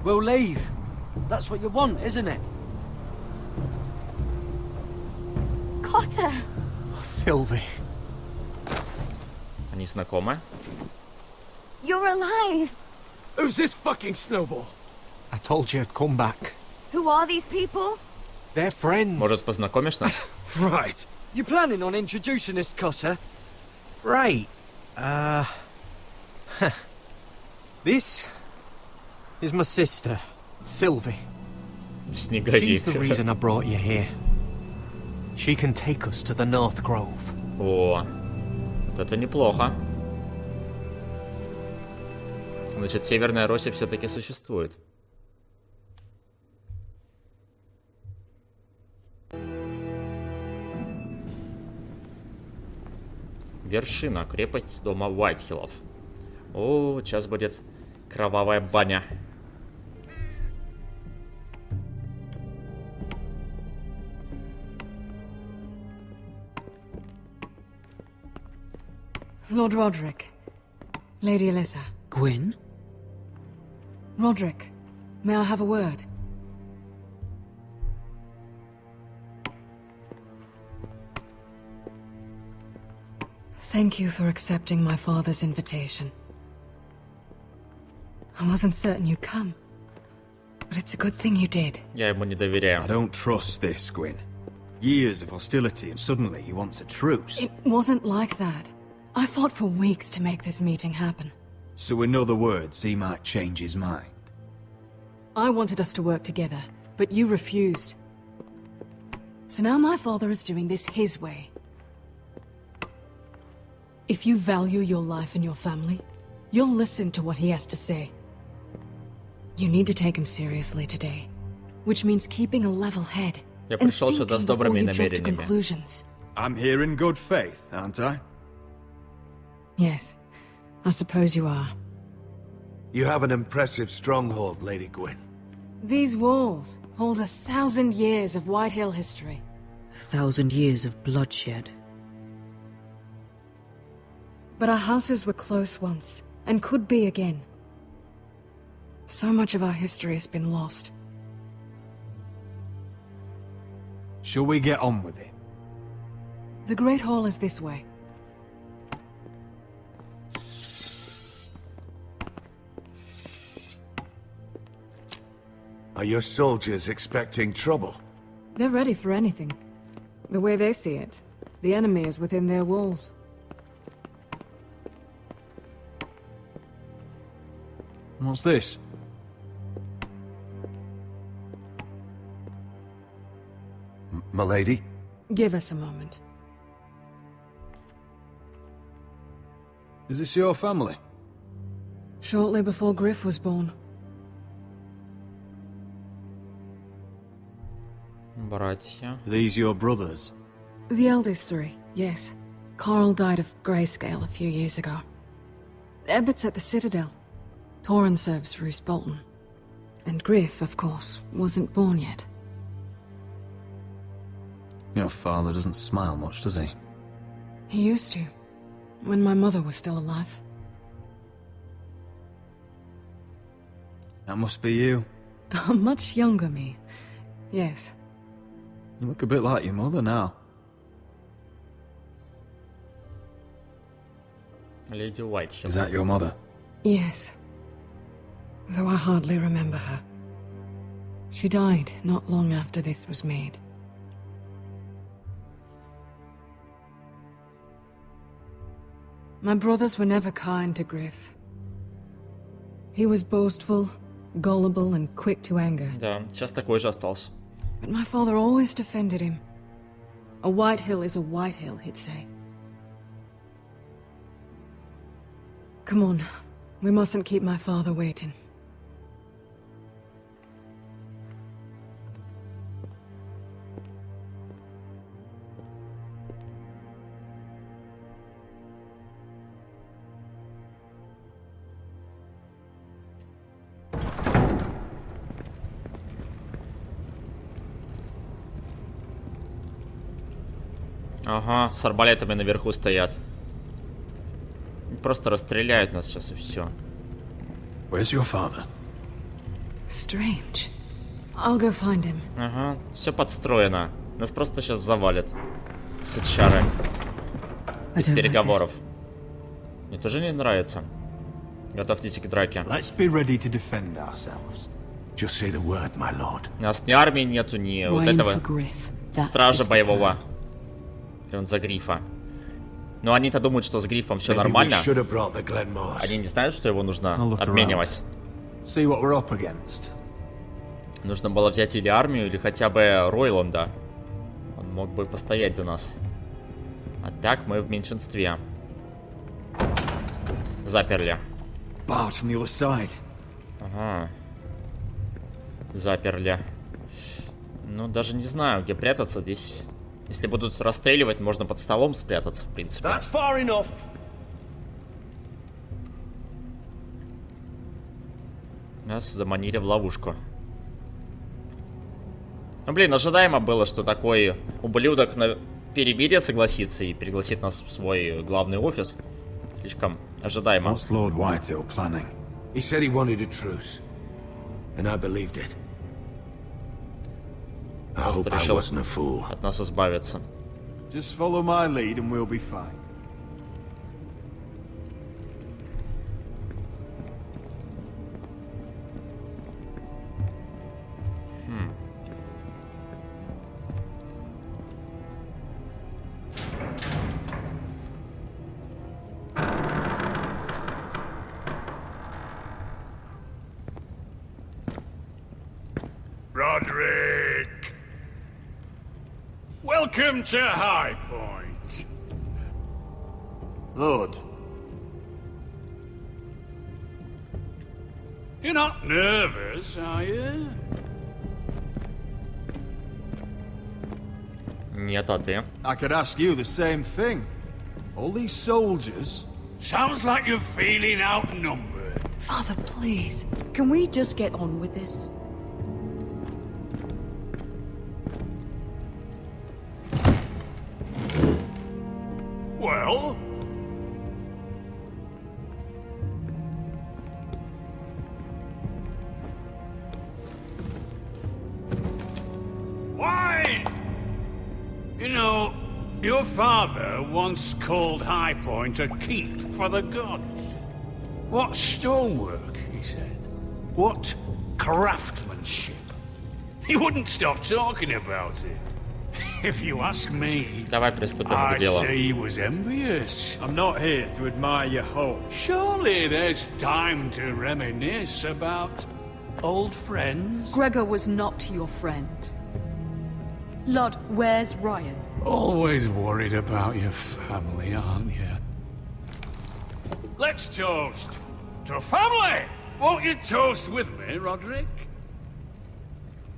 We'll leave. That's what you want, isn't it? Cotter? Oh, Sylvie. Они знакомы? You're alive. Who's this fucking snowball? I told you I'd come back. Who are these people? They're friends. Может, познакомишь нас? Right. You planning on introducing us, Cotter? Right. This is my sister, Sylvie. Снеговик. She's the reason I brought you here. She can take us to the North Grove. О, вот это неплохо. Значит, Северная Россия все-таки существует. Вершина, крепость дома Уайтхиллов. О, сейчас будет кровавая баня. Lord Roderick. Lady Alyssa. Gwyn? Roderick, may I have a word? Thank you for accepting my father's invitation. I wasn't certain you'd come, but it's a good thing you did. Я ему не доверяю. I don't trust this, Gwyn. Years of hostility and suddenly he wants a truce. It wasn't like that. I fought for weeks to make this meeting happen. So in other words, he might change his mind. I wanted us to work together, but you refused. So now my father is doing this his way. If you value your life and your family, you'll listen to what he has to say. You need to take him seriously today, which means keeping a level head Я and пришел сюда с thinking before добрыми you jump to намерениями. conclusions. I'm here in good faith, aren't I? Yes, I suppose you are. You have an impressive stronghold, Lady Gwyn. These walls hold 1,000 years of White Hill history. 1,000 years of bloodshed. But our houses were close once, and could be again. So much of our history has been lost. Shall we get on with it? The Great Hall is this way. Are your soldiers expecting trouble? They're ready for anything. The way they see it, the enemy is within their walls. What's this? M'lady? Give us a moment. Is this your family? Shortly before Griff was born. Братья. These your brothers? The eldest three, yes. Carl died of grayscale a few years ago. Ebbert's at the Citadel. Torrin serves Roose Bolton. And Griff, of course, wasn't born yet. Your father doesn't smile much, does he? He used to, when my mother was still alive. That must be you. A much younger me, yes. You look a bit like your mother now. Lady Whitehill. Is that your mother? Yes. Though I hardly remember her. She died not long after this was made. My brothers were never kind to Griff. He was boastful, gullible, and quick to anger. Да, сейчас такой же остался. But my father always defended him. A Whitehill is a Whitehill, he'd say. Come on, we mustn't keep my father waiting. Ага, с арбалетами наверху стоят. Просто расстреляют нас сейчас и все. Where's your father? Strange. I'll go find him. Ага, все подстроено. Нас просто сейчас завалят. Сычары. Без переговоров. Мне тоже не нравится. Готовьтесь к драке. Let's be ready to defend ourselves. Just say the word, my lord. У нас ни армии нету, ни вот этого стража боевого. Он за Грифа. Но они-то думают, что с Грифом все нормально. Они не знают, что его нужно обменивать. Нужно было взять или армию, или хотя бы Ройланда. Он мог бы постоять за нас. А так мы в меньшинстве. Заперли. Ага. Заперли. Ну, даже не знаю, где прятаться здесь. Если будут расстреливать, можно под столом спрятаться, в принципе. Нас заманили в ловушку. Ну, блин, ожидаемо было, что такой ублюдок на перемирие согласится и пригласит нас в свой главный офис. Слишком ожидаемо. What's Lord Whitehill planning? He said he wanted a truce, and I believed it. I hope I wasn't a fool. От нас избавиться. Just follow my lead and we'll be fine. Roderick! Welcome to High Point. Lord. You're not nervous, are you? Нет, а ты? I could ask you the same thing. All these soldiers. Sounds like you're feeling outnumbered. Father, please. Can we just get on with this? Well? Why? You know, your father once called High Point a keep for the gods. What stonework, he said. What craftsmanship. He wouldn't stop talking about it. If you ask me, Давай приступим к I'd делу. say he was envious. I'm not here to admire your home. Surely there's time to reminisce about old friends. Gregor was not your friend. Lud, where's Ryan? Always worried about your family, aren't you? Let's toast to family. Won't you toast with me, Roderick?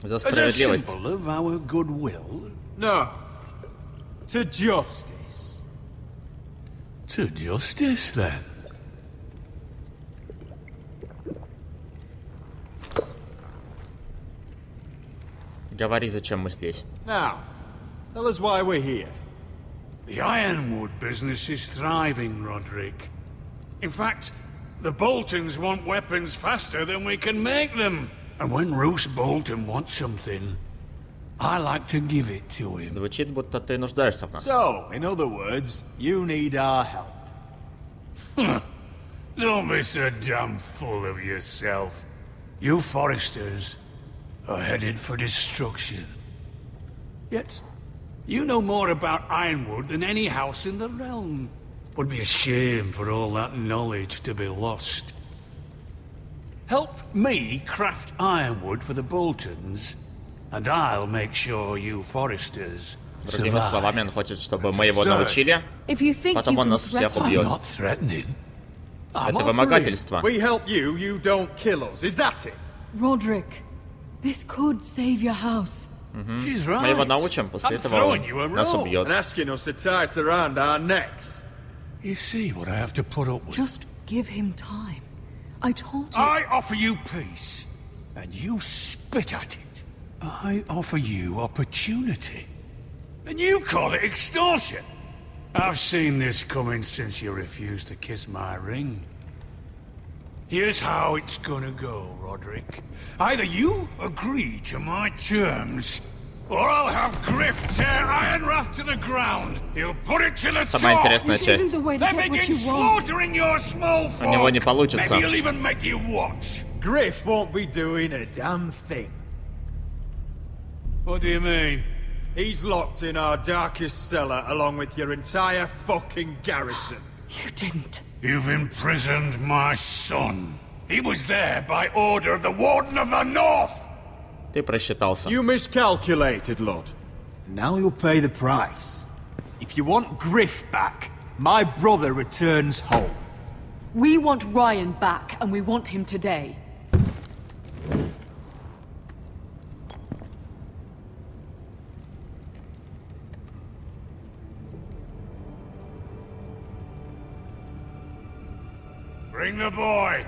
За As a справедливость. symbol of our goodwill. No. To justice. To justice, then. Говори, зачем мы здесь. Now, tell us why we're here. The Ironwood business is thriving, Roderick. In fact, the Boltons want weapons faster than we can make them. And when Roose Bolton wants something, I like to give it to him. Звучит, будто ты нуждаешься в нас. So, in other words, you need our help. Don't be so damn full of yourself. You Foresters are headed for destruction. Yet, you know more about Ironwood than any house in the realm. Would be a shame for all that knowledge to be lost. Help me craft Ironwood for the Boltons, and I'll make sure you Foresters Другими словами, он хочет, чтобы мы его научили, потом он нас всех убьет. Это вымогательство. We help you, you don't kill us. Is that it? Roderick, this could save your house. Мы его научим, после этого он нас убьет. And asking us to tie it around our necks. You see what I have to put up with? Just give him time. I told you. I offer you peace, and you spit at it. I offer you opportunity, and you call it extortion. I've seen this coming since you refused to kiss my ring. Here's how it's gonna go, Roderick. Either you agree to my terms, or I'll have Griff tear Ironwrath to the ground. He'll put it to the Самая sword. интересная часть. Then begin slaughtering your small folk. У него не получится. Maybe he'll even make you watch. Griff won't be doing a damn thing. What do you mean? He's locked in our darkest cellar along with your entire fucking garrison. You didn't. You've imprisoned my son. He was there by order of the Warden of the North. Ты просчитался. You miscalculated, Lord. Now you'll pay the price. If you want Griff back, my brother returns home. We want Ryan back, and we want him today. Bring the boy.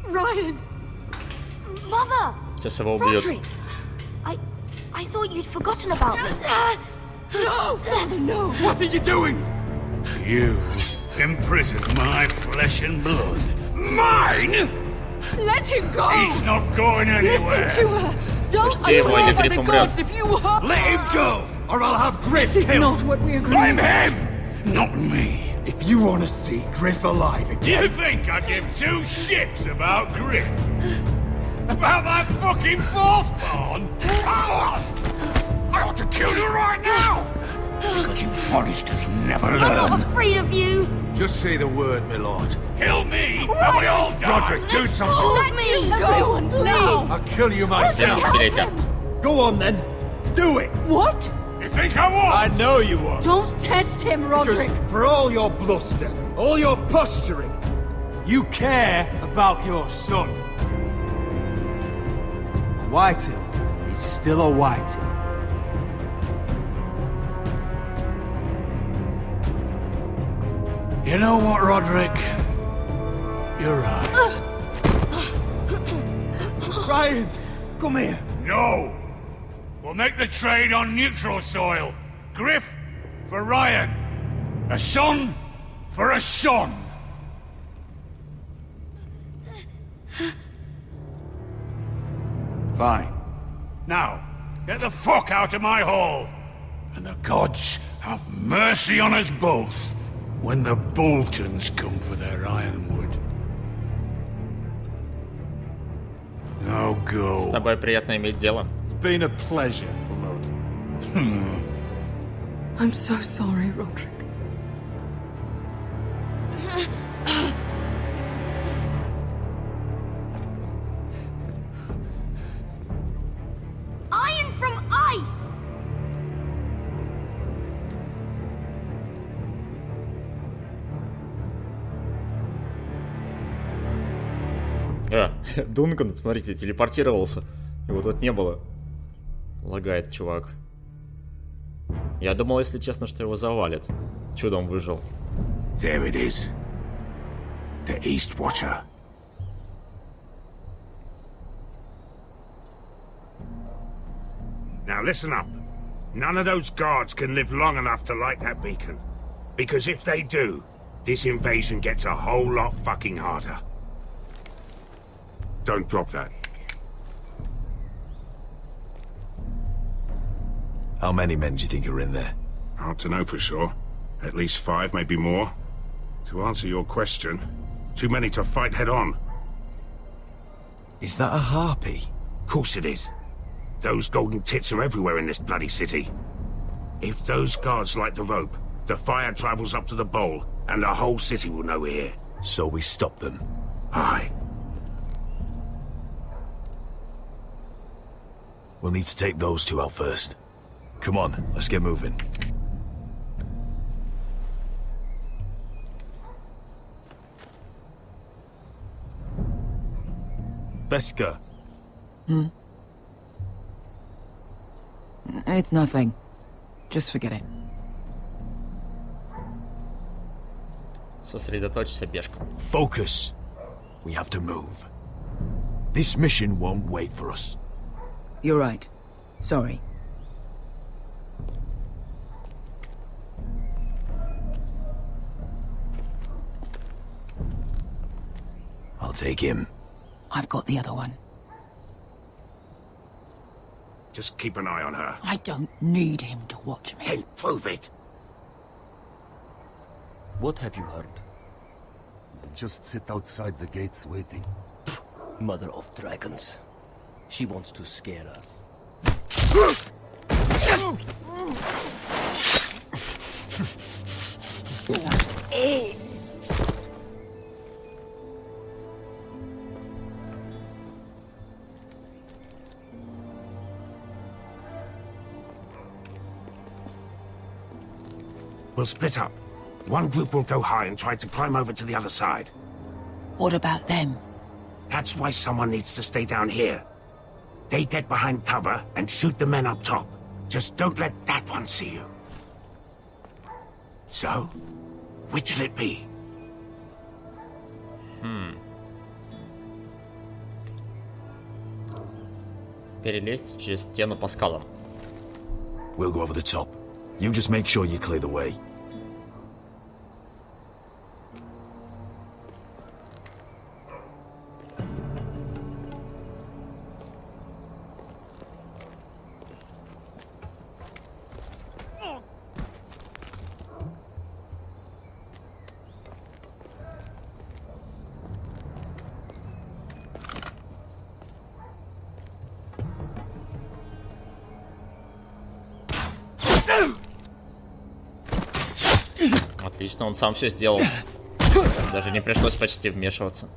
Ryan! Mother! Сейчас его убьют. Roderick! I thought you'd forgotten about me. No! No! What are you doing? You imprisoned my flesh and blood. Mine? Let him go! He's not going anywhere. Listen to her! Don't Пусти его, или swear by Гриф the умрет. gods if you hurt Let him go, or I'll have Griff This is killed. not what we agreed. Blame him, not me. If you want to see Griff alive again... You think I give two shits about Griff? About my fucking fourthborn? I ought to kill you right now! Because you Foresters never learn. I'm not afraid of you! Just say the word, my lord. Kill me, and we all die! Roderick, do something! Let me! Everyone, please! I'll kill you myself! Go on then. Do it. What? You think I won't? I know you won't. Don't test him, Because Roderick! for all your bluster, all your posturing, you care about your son. Whitehill is still a Whitehill. You know what, Roderick? You're right. Ryan, come here. No! We'll make the trade on neutral soil. Griff for Ryan. A son for a son. Fine. Now, get the fuck out of my hall. And the gods have mercy on us both when the Boltons come for their ironwood. Now go. С тобой приятно иметь дело. It's been a pleasure, Lord. I'm so sorry, Roderick. Iron from ice! Дункан, смотрите, телепортировался. Его тут не было. Лагает чувак. Я думал, если честно, что его завалит. Чудом выжил. There it is. The East Watcher. Now listen up. None of those guards can live long enough to light that beacon. Because if they do, this invasion gets a whole lot fucking harder. Don't drop that. How many men do you think are in there? Hard to know for sure. At least 5, maybe more. To answer your question, too many to fight head on. Is that a harpy? Of course it is. Those golden tits are everywhere in this bloody city. If those guards light the rope, the fire travels up to the bowl, and the whole city will know we're here. So we stop them? Aye. We'll need to take those 2 out first. Come on, let's get moving. Beska. It's nothing. Just forget it. Сосредоточься, Бешка. Focus. We have to move. This mission won't wait for us. You're right. Sorry. I'll take him. I've got the other one. Just keep an eye on her. I don't need him to watch me. Hey, prove it. What have you heard? Just sit outside the gates waiting. Mother of dragons. She wants to scare us. We'll split up. One group will go high and try to climb over to the other side. What about them? That's why someone needs to stay down here. They get behind cover and shoot the men up top. Just don't let that one see you. So, which'll it be? Перелезть через стену по скалам. We'll go over the top. You just make sure you clear the way. Отлично, он сам все сделал. Даже не пришлось почти вмешиваться.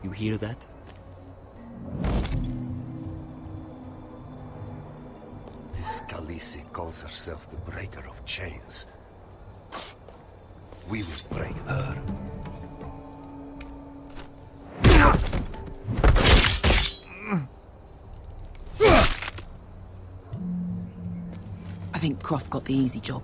You hear that? This Khaleesi calls herself the breaker of chains. We will break her. I think Croft got the easy job.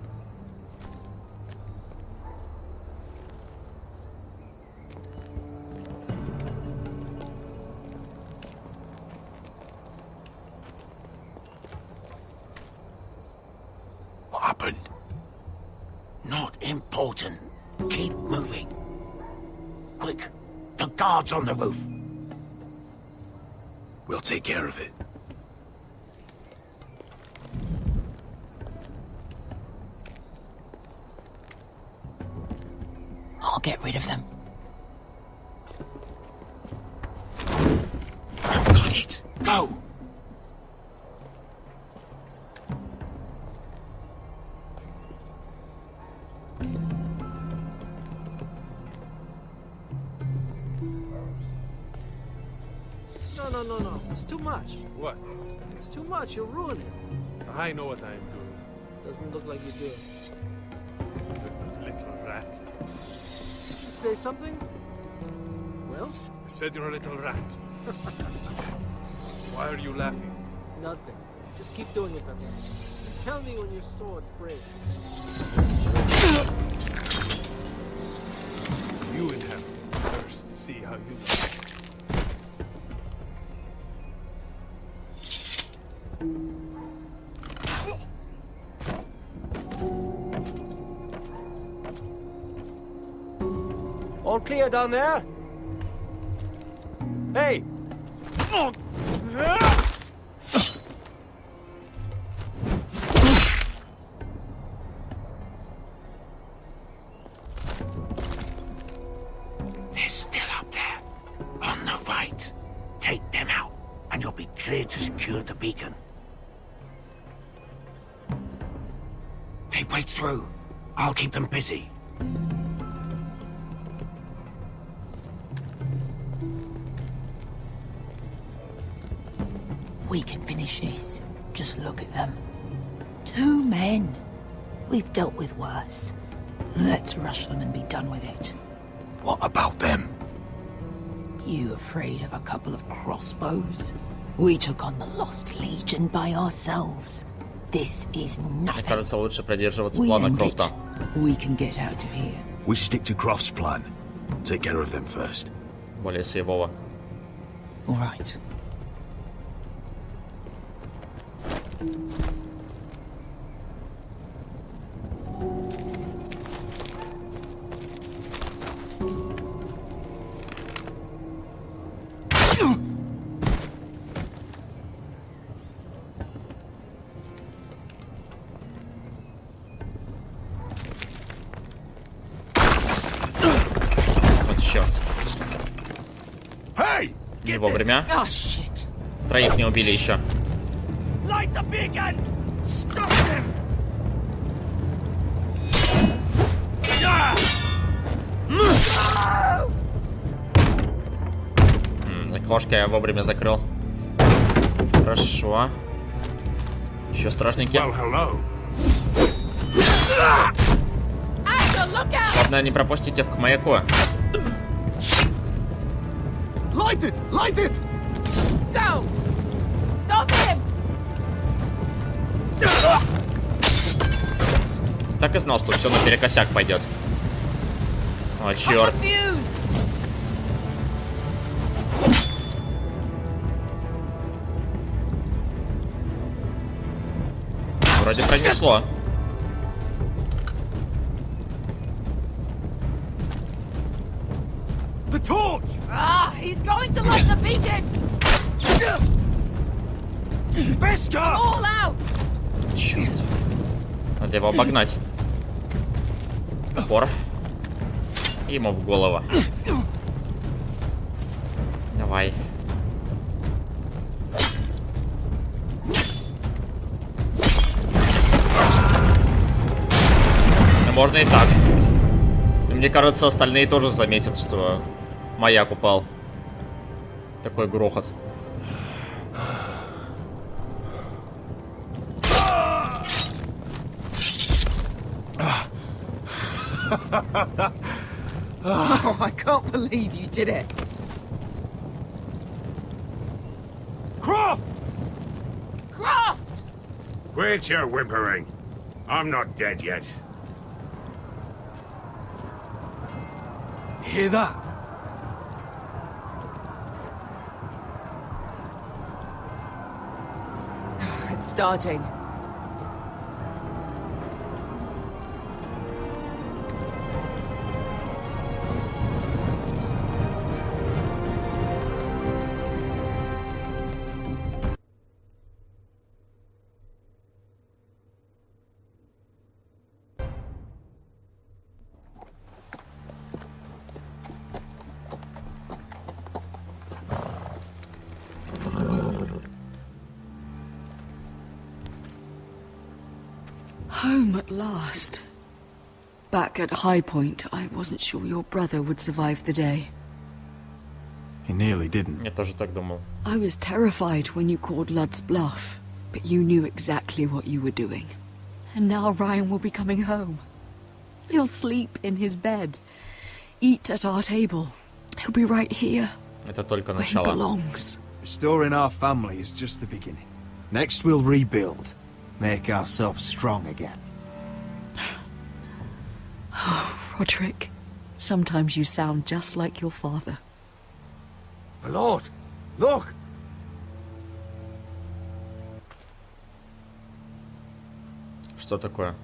What happened? Not important. Keep moving. Quick, the guards on the roof. We'll take care of it. I'll get rid of them. Go! No. It's too much. What? It's too much. You'll ruin it. I know what I am doing. Doesn't look like you do. Little rat. Say something? Well? I said you're a little rat. Why are you laughing? Nothing. Just keep doing it, Pepe. Tell me when your sword breaks. You in heaven first. See how you look. All clear down there? Hey! They're still up there. On the right. Take them out, and you'll be cleared to secure the beacon. They break through. I'll keep them busy. We can finish this. Just look at them. 2 men. We've dealt with worse. Let's rush them and be done with it. What about them? You afraid of a couple of crossbows? We took on the Lost Legion by ourselves. This is Мне nothing. кажется, лучше придерживаться We плана end Крофта. it. We can get out of here. We stick to Croft's plan. Take care of them first. Более своего. All right. Вот черт. Не вовремя. Oh, shit. Троих не убили еще. Light the beacon! Stop them! Окошко я вовремя закрыл. Хорошо. Еще стражники. Главное, не пропустите к маяку. Light it! Light it! Go! Stop him! Так и знал, что все наперекосяк пойдет. О, черт. Вроде пронесло. The torch! Ah, he's going to light the beacon! Beska! All out! Черт. Надо его обогнать. Топор. И ему в голову. Давай. Можно и так. И мне кажется, остальные тоже заметят, что маяк упал. Такой грохот. Oh, I can't believe you did it. Croft! Croft! Quit your whimpering. I'm not dead yet. Hear that? It's starting. Home at last. Back at High Point, I wasn't sure your brother would survive the day. He nearly didn't. Я тоже так думал. I was terrified when you called Ludd's bluff, but you knew exactly what you were doing. And now Ryan will be coming home. He'll sleep in his bed, eat at our table. He'll be right here. Это только where he начало. belongs. Restoring our family is just the beginning. Next we'll rebuild. Make ourselves strong again. Oh, Roderick, sometimes you sound just like your father. My lord, look! Что такое?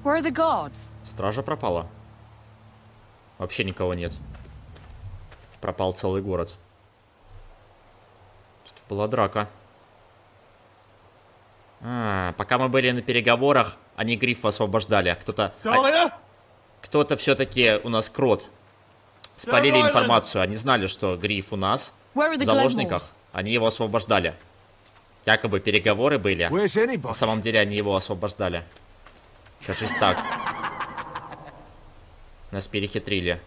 Where are the guards? Стража пропала. Вообще никого нет. Пропал целый город. Тут была драка. Пока мы были на переговорах, они Грифа освобождали. Кто-то все-таки у нас крот. Спалили информацию. Они знали, что Гриф у нас в заложниках. Они его освобождали. Якобы переговоры были. На самом деле они его освобождали. Кажись так. Нас перехитрили.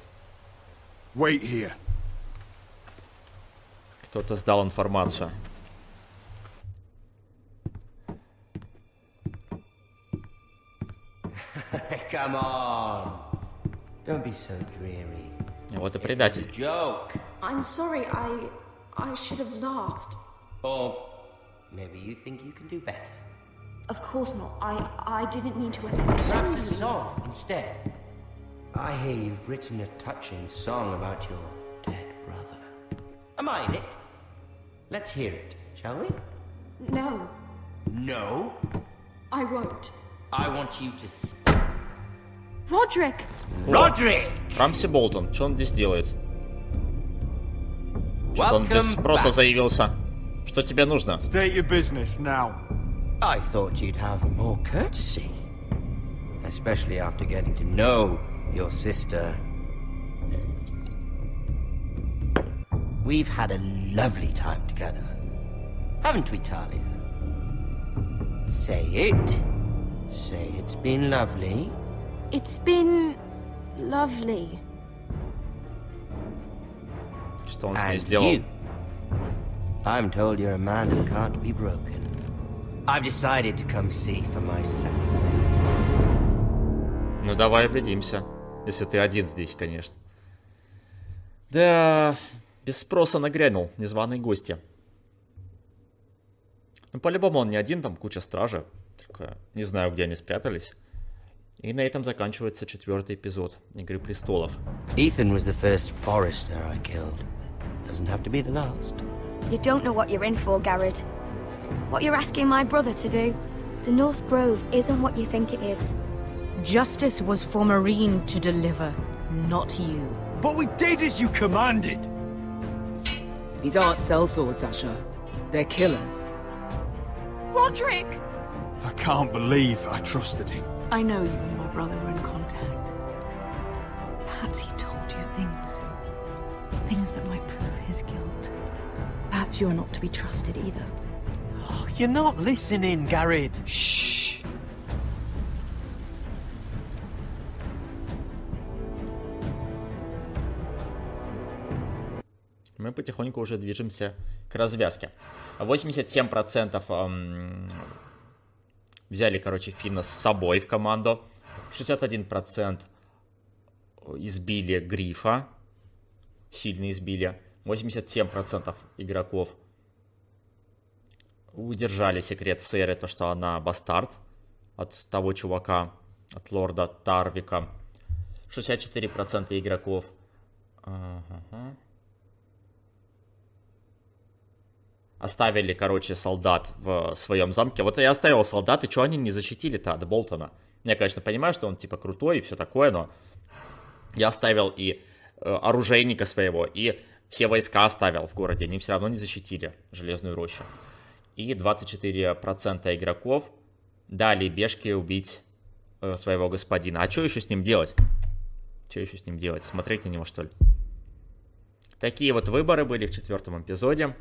Кто-то сдал информацию. Come on. Don't be so dreary. Вот и предатель. Joke. I'm sorry, I should have laughed. Or maybe you think you can do better. Of course not. I didn't mean to offend you. Perhaps a song instead. I hear you've written a touching song about your dead brother. Am I in it? Let's hear it, shall we? No, No? I won't. I want you to... Roderick! Roderick! Рамси Болтон, что он здесь делает? Что-то он без спроса заявился. Что тебе нужно? State your business now. I thought you'd have more courtesy. Especially after getting to know your sister. We've had a lovely time together. Haven't we, Talia? Say it. Say it's been lovely. It's been lovely. Что он с ней And сделал? you. I'm told you're a man who can't be broken. I've decided to come see for myself. Ну давай убедимся. Если ты один здесь, конечно. Да, без спроса нагрянул незваные гости. Ну по-любому он не один, там куча стражи. Только не знаю, где они спрятались. И на этом заканчивается 4-й эпизод Игры престолов. Ethan was the first Forester I killed. Doesn't have to be the last. You don't know what you're in for, Garrett. What you're asking my brother to do. The North Grove isn't what you think it is. Justice was for Marine to deliver, not you. But we did as you commanded. These aren't sellswords, Asher. They're killers. Roderick! I can't believe I trusted him. I know you and my brother were in contact. Perhaps he told you things. Things that might prove his guilt. Perhaps you're not to be trusted either. Oh, you're not listening, Garrett. Shh. Мы потихоньку уже движемся к развязке. 87% взяли, короче, Финна с собой в команду. 61% избили Грифа. Сильно избили. 87% игроков удержали секрет Сэры, то, что она бастард от того чувака, от лорда Тарвика. 64% игроков оставили, короче, солдат в своем замке. Вот я оставил солдат, и что они не защитили-то от Болтона? Я, конечно, понимаю, что он типа крутой и все такое, но я оставил и оружейника своего, и все войска оставил в городе. Они все равно не защитили Железную рощу. И 24% игроков дали Бешке убить своего господина. А что еще с ним делать? Что еще с ним делать? Смотреть на него, что ли? Такие вот выборы были в 4-м эпизоде.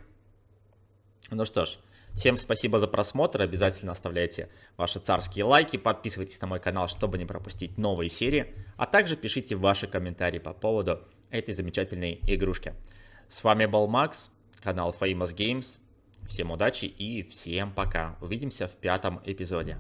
Ну что ж, Всем спасибо за просмотр, обязательно оставляйте ваши царские лайки, подписывайтесь на мой канал, чтобы не пропустить новые серии, а также пишите ваши комментарии по поводу этой замечательной игрушки. С вами был Макс, канал Famous Games, всем удачи и всем пока, увидимся в 5-м эпизоде.